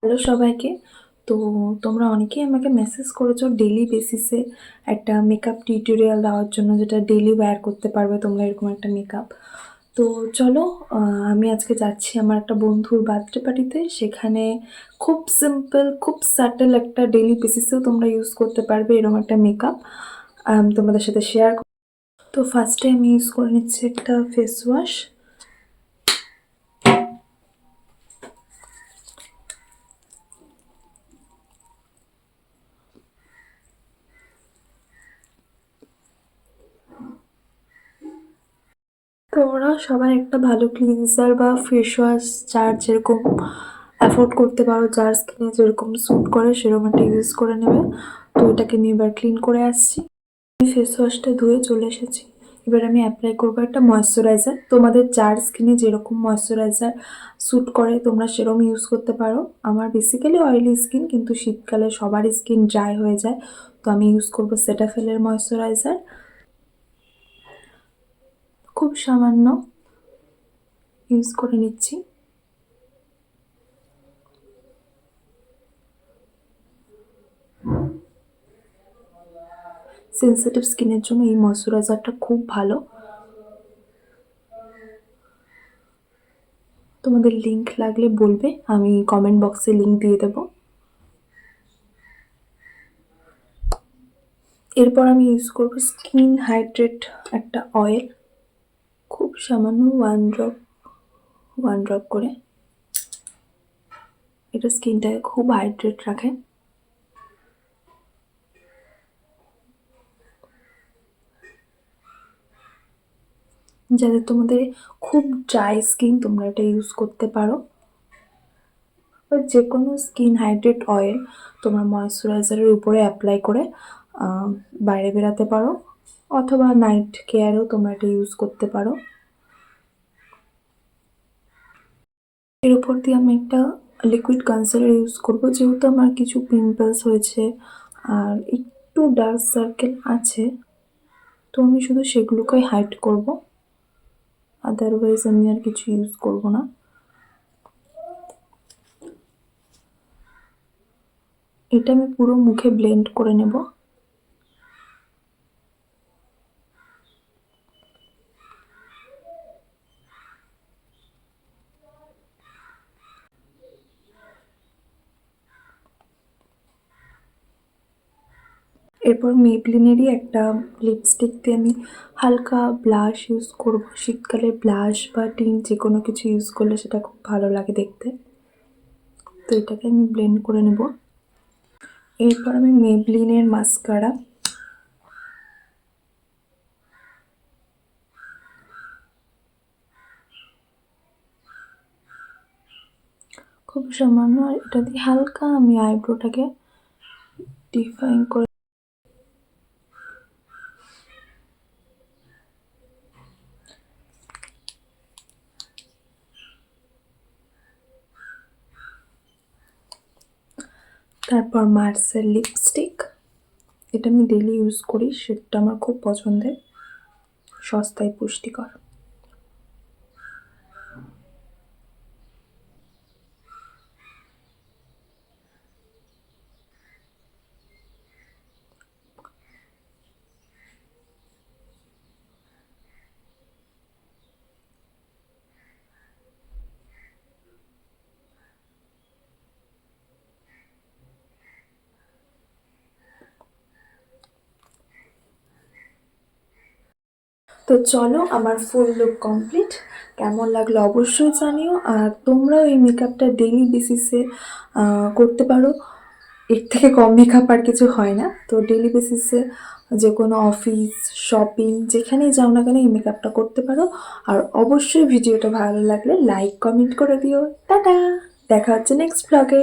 Hello সবাইকে। তো তোমরা অনেকেই আমাকে মেসেজ করেছো ডেইলি বেসিসে একটা মেকআপ টিউটোরিয়াল দেওয়ার জন্য, যেটা ডেইলি ওয়্যার করতে পারবে তোমরা এরকম একটা মেকআপ। তো চলো, আমি আজকে যাচ্ছি আমার একটা বন্ধুর বার্থডে পার্টিতে। সেখানে খুব সিম্পল, খুব সাটল একটা ডেইলি বেসিসেও তোমরা ইউজ করতে পারবে এরকম একটা মেকআপ তোমাদের সাথে শেয়ার। তো ফার্স্টে আমি ইউজ করে নিচ্ছি একটা ফেস ওয়াশ। তোমরা সবাই একটা ভালো ক্লিনজার বা ফেস ওয়াশ যার যেরকম অ্যাফোর্ড করতে পারো, যার স্কিনে যেরকম স্যুট করে সেরকম একটা ইউজ করে নেবে। তো এটাকে আমি এবার ক্লিন করে আসছি। আমি ফেস ওয়াশটা ধুয়ে চলে এসেছি। এবার আমি অ্যাপ্লাই করবো একটা ময়েশ্চারাইজার। তোমাদের যার স্কিনে যেরকম ময়েশ্চারাইজার স্যুট করে তোমরা সেরকম ইউজ করতে পারো। আমার বেসিক্যালি অয়েলি স্কিন, কিন্তু শীতকালে সবারই স্কিন ড্রাই হয়ে যায়। তো আমি ইউজ করবো সেটাফিলের ময়েশ্চারাইজার। খুব সামান্য ইউজ করে নিচ্ছি। সেনসিটিভ স্কিনের জন্য এই ময়শ্চারাইজারটা খুব ভালো। তোমাদের লিংক লাগলে বলবে, আমি কমেন্ট বক্সে লিংক দিয়ে দেব। এরপর আমি ইউজ করব স্কিন হাইড্রেট একটা অয়েল, খুব সামান্য ওয়ান ড্রপ করে। এটা স্কিনটাকে খুব হাইড্রেট রাখে। যাদের তোমাদের খুব ড্রাই স্কিন তোমরা এটা ইউজ করতে পারো। যে কোনো স্কিন হাইড্রেট অয়েল তোমরা ময়শ্চারাইজারের উপরে অ্যাপ্লাই করে বাইরে বেরাতে পারো, অথবা নাইট কেয়ারেও তোমরা এটা ইউজ করতে পারো। এর উপর দিয়ে আমি একটা লিকুইড কনসিলার ইউজ করব, যেহেতু আমার কিছু পিম্পলস হয়েছে আর একটু ডার্ক সার্কেল আছে, তো আমি শুধু সেগুলোকেই হাইড করব, আদারওয়াইজ আমি আর কিছু ইউজ করব না। এটা আমি পুরো মুখে ব্লেন্ড করে নেব। এরপর মেবলিনেরই একটা লিপস্টিক দিয়ে আমি হালকা ব্লাশ ইউজ করব। শীতকালে ব্লাশ বা টিন্ট যে কোনো কিছু ইউজ করলে সেটা খুব ভালো লাগে দেখতে। তো এটাকে আমি ব্লেন্ড করে নেব। এরপর আমি মেবলিনের মাস্কারা, খুব সামান্য, আর এটা দিয়ে হালকা আমি আইব্রোটাকে ডিফাইন করে। তারপর মার্সের লিপস্টিক, এটা আমি ডেলি ইউজ করি, সেটা আমার খুব পছন্দের, সস্তায় পুষ্টিকর। তো চলো, আমার ফুল লুক কমপ্লিট। কেমন লাগলো অবশ্যই জানিও। আর তোমরাও এই মেকআপটা ডেইলি বেসিসে করতে পারো। এর থেকে কম মেকআপ আর কিছু হয় না। তো ডেইলি বেসিসে যে কোনো অফিস, শপিং, যেখানেই যাও না কেন এই মেকআপটা করতে পারো। আর অবশ্যই ভিডিওটা ভালো লাগলে লাইক কমেন্ট করে দিও। টাটা, দেখা হচ্ছে নেক্সট ব্লগে।